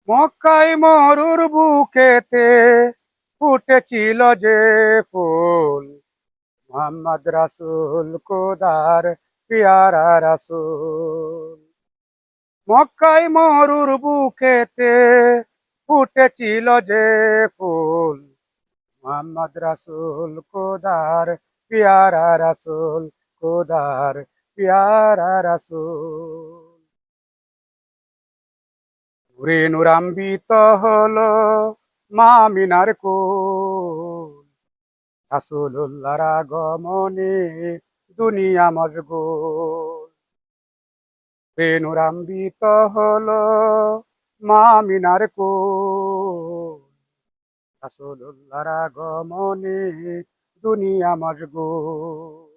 মক্কায় মরুর বুকেতে ফুটেছিল যে ফুল, মোহাম্মদ রাসূল খোদার পিয়ারা রাসূল। মক্কায় মরুর বুকেতে ফুটেছিল যে ফুল, মোহাম্মদ রাসূল খোদার পিয়ারা রাসূল, খোদার পিয়ারা রাসূল। নূরে নূরান্বিত হলো মা আমিনার কোল, রাসূলুল্লাহর আগমনে দুনিয়া মশগুল। নূরে নূরান্বিত হলো মা আমিনার কোল, রাসূলুল্লাহর আগমনে দুনিয়া মশগুল।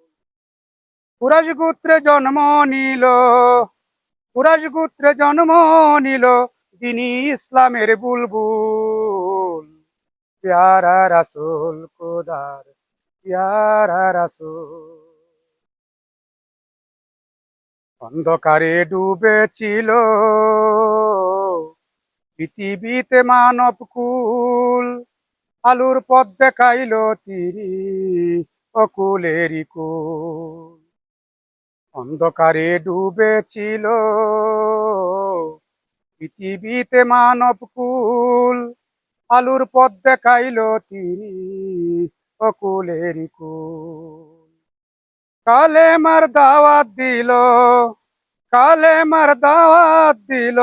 কুরাইশ গোত্রে জন্ম নিল, কুরাইশ গোত্রে জন্ম নিল দ্বীনি ইসলামের বুলবুল, প্যারা রাসূল খোদার প্যারা রাসূল। অন্ধকারে ডুবেছিল পৃথিবীতে মানব কুল, আলোর পথ দেখাইল তিনি অকুলেরই কুল। অন্ধকারে ডুবেছিল পৃথিবীতে মানব কুল, আলোর পথ দেখাইল তিনি অকুলেরই কুল। কালেমার দাওয়াত দিল, কালেমার দাওয়াত দিল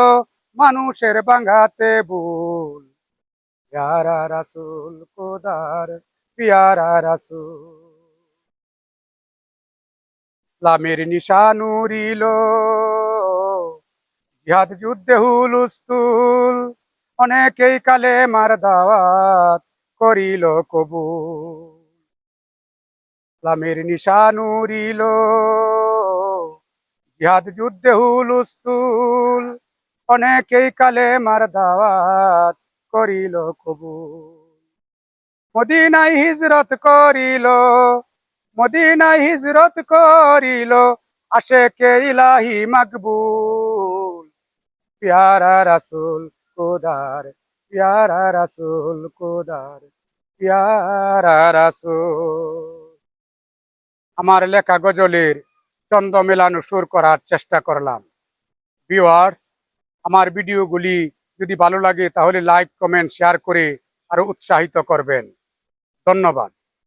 মানুষের ভাঙাতে ভুল, প্যারা রাসূল খোদার প্যারা রাসূল। ইসলামের নিশান উড়িল, জিহাদ যুদ্ধে হুলস্থুল, অনেকেই কালেমার দাওয়াত করিল কবুল। ইসলামের নিশান উড়িল, জিহাদ যুদ্ধে হুলস্থুল, অনেকেই কালেমার দাওয়াত করিল কবুল। মদিনায় হিজরত করিল, মদিনায় হিজরত করিল আশেকে ইলাহি মাকবুল, প্যারা রাসূল খোদার প্যারা রাসূল খোদার প্যারা রাসূল। আমার লেখা গজলের ছন্দ মেলানো সুর করার চেষ্টা করলাম। ভিউয়ার্স, আমার ভিডিওগুলি যদি ভালো লাগে তাহলে লাইক, কমেন্ট, শেয়ার করে আরো উৎসাহিত করবেন। ধন্যবাদ।